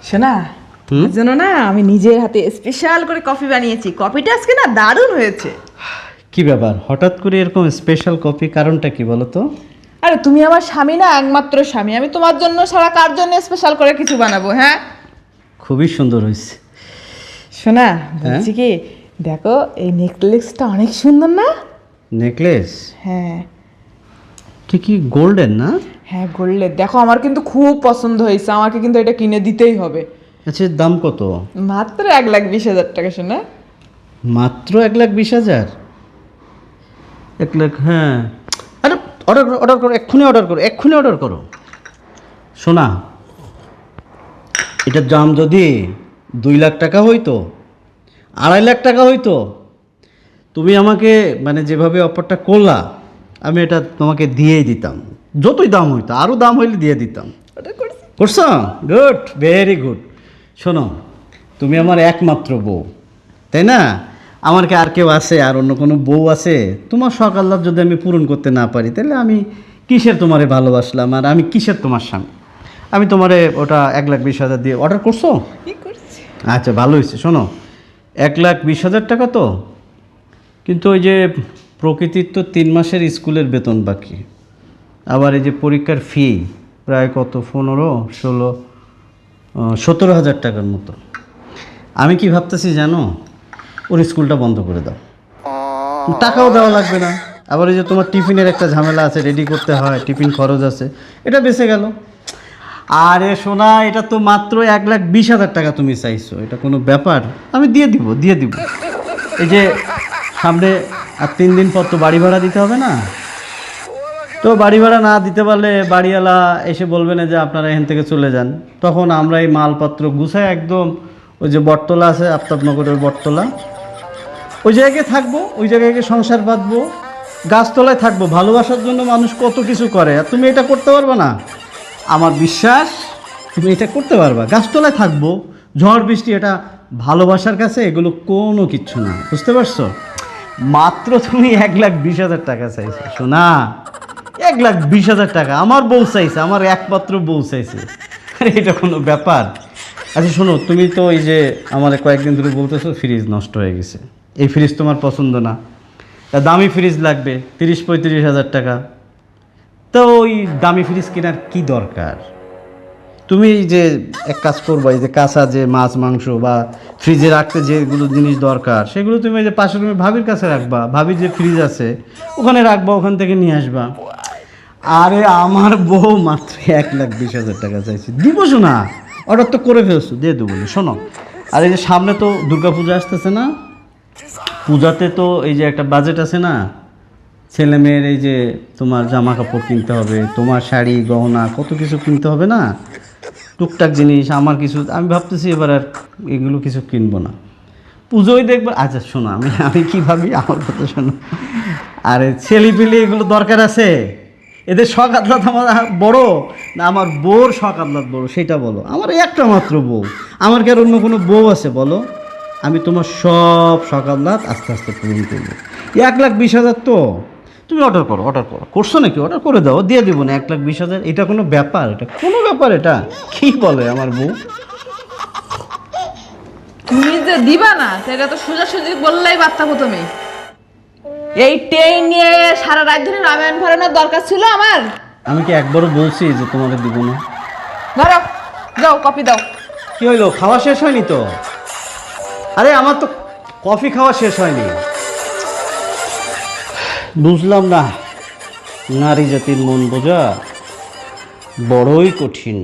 শোনা যেন না আমি নিজের হাতে স্পেশাল করে কফি বানিয়েছি, কফিটা আজকে না দারুণ হয়েছে। কি ব্যাপার, হঠাৎ করে এরকম স্পেশাল কফি, কারণটা কি বলো তো? আরে তুমি আমার স্বামী না, একমাত্র স্বামী, আমি তোমার জন্য ছাড়া কার জন্য স্পেশাল করে কিছু বানাবো? হ্যাঁ, খুবই সুন্দর হয়েছে। শোনা বলছি কি, দেখো এই নেকলেসটা অনেক সুন্দর না? নেকলেস? হ্যাঁ ঠিক কি গোল্ডেন না? হ্যাঁ গোল্ডের, দেখো আমার কিন্তু খুব পছন্দ হয়েছে, আমাকে কিন্তু এটা কিনে দিতেই হবে। আচ্ছা, দাম কত? মাত্র 1,20,000 টাকা। শোনা মাত্র 1,20,000? 1,00,000? হ্যাঁ, আরে অর্ডার করো, এক্ষুনি অর্ডার করো। শোনা, এটার দাম যদি 2,00,000 টাকা হইতো, 2,50,000 টাকা হইতো, তুমি আমাকে মানে যেভাবে অফারটা করলা, আমি এটা তোমাকে দিয়েই দিতাম। যতই দাম হইতো, আরও দাম হইলে দিয়ে দিতাম। অর্ডার করছি। করছো? Good, very good. শোনো, তুমি আমার একমাত্র বউ, তাই না? আমার কি আর কেউ আছে, আর অন্য কোনো বউ আছে? তোমার শখ আহ্লাদ যদি আমি পূরণ করতে না পারি, তাহলে আমি কিসের তোমারে ভালোবাসলাম, আর আমি কিসের তোমার স্বামী? আমি তোমারে ওটা 1,20,000 দিয়ে অর্ডার করছো? কি করছি? আচ্ছা, ভালো হয়েছে। শোনো, 1,20,000 টাকা তো, কিন্তু ওই যে প্রকৃতির তো 3 মাসের স্কুলের বেতন বাকি, আবার এই যে পরীক্ষার ফি প্রায় কত, 15, 16, 17,000 টাকার মতো। আমি কি ভাবতেছি জানো, ওর স্কুলটা বন্ধ করে দাও, টাকাও দেওয়া লাগবে না। আবার এই যে তোমার টিফিনের একটা ঝামেলা আছে, রেডি করতে হয়, টিফিন খরচ আছে, এটা বেঁচে গেল। আরে সোনা, এটা তো মাত্র 1,20,000 টাকা তুমি চাইছো, এটা কোনো ব্যাপার? আমি দিয়ে দিব। এই যে সামনে আর 3 দিন পর তো বাড়ি ভাড়া দিতে হবে না? তো বাড়ি ভাড়া না দিতে পারলে বাড়িওয়ালা এসে বলবে না যে আপনারা এখান থেকে চলে যান, তখন আমরা এই মালপত্র গুছায় একদম ওই যে বটতলা আছে, আফতাবনগরের বটতলা, ওই জায়গায় থাকবো, ওই জায়গায় গিয়ে সংসার বাঁধবো, গাছতলায় থাকবো। ভালোবাসার জন্য মানুষ কত কিছু করে, আর তুমি এটা করতে পারবে না? আমার বিশ্বাস তুমি এটা করতে পারবা। গাছতলায় থাকবো, ঝড় বৃষ্টি, এটা ভালোবাসার কাছে এগুলো কোনো কিচ্ছু না, বুঝতে পারছো? মাত্র তুমি 1,20,000 টাকা চাইছো শোনা, 1,20,000 টাকা আমার বউ চাইছে, আমার একমাত্র বউ চাইছে। আরে এটা কোনো ব্যাপার? আচ্ছা শোনো, তুমি তো এই যে আমার কয়েকদিন ধরে বলতেছো ফ্রিজ নষ্ট হয়ে গেছে, এই ফ্রিজ তোমার পছন্দ না, তা দামি ফ্রিজ লাগবে 30-35,000 টাকা। তো ওই দামি ফ্রিজ কেনার কি দরকার? তুমি যে এক কাজ করবা, এই যে কাঁচা যে মাছ মাংস বা ফ্রিজে রাখতে যেগুলো জিনিস দরকার, সেগুলো তুমি এই যে পাশের রুমে ভাবির কাছে রাখবা, ভাবির যে ফ্রিজ আছে ওখানে রাখবা, ওখান থেকে নিয়ে আসবা। আরে আমার বউ মাত্র 1,20,000 টাকা চাইছি, দিব শোনা, অর্ডার তো করে ফেলছো, দিয়ে দেবো। শোনো, আর এই যে সামনে তো দুর্গাপূজা আসতেছে না, পূজাতে তো এই যে একটা বাজেট আছে না, ছেলে মেয়ের এই যে তোমার জামা কাপড় কিনতে হবে, তোমার শাড়ি গহনা কত কিছু কিনতে হবে না, টুকটাক জিনিস আমার কিছু, আমি ভাবতেছি এবার আর এগুলো কিছু কিনবো না, পুজোই দেখবো। আচ্ছা শোনো, আমি কী ভাবি, আমার কথা শোনো, আরে ছেলে পেলে এগুলো দরকার আছে? এদের শখ আহ্লাদ আমার বড় না আমার বউর শখ আহ্লাদ বড়, সেটা বলো। আমার একটা মাত্র বউ, আমার কি আর অন্য কোনো বউ আছে বলো? আমি তোমার সব শখ আহ্লাদ আস্তে আস্তে পূরণ করবো। 1,20,000 তো, তুমি অর্ডার করো। করছো নাকি? অর্ডার করে দাও, দিয়ে দেবো না 1,20,000। এটা কোনো ব্যাপার? এটা কোনো ব্যাপার? এটা কি বলে আমার বউ? তুমি যে দিবা না সেটা তো সোজাসুজি বললেই পারতা প্রথমে। এই ট্রেন নিয়ে সারা রাত ধরে রামায়ণ ভরানোর দরকার ছিল আমার? আমি কি একবারও বলছি যে তোমাদের দিব না? ধরো, যাও কপি দাও। কি হইলো, খাওয়া শেষ হয়নি তো? আরে আমার তো কফি খাওয়া শেষ হয়নি। বুঝলাম না, নারী জাতির মন বোঝা বড়ই কঠিন।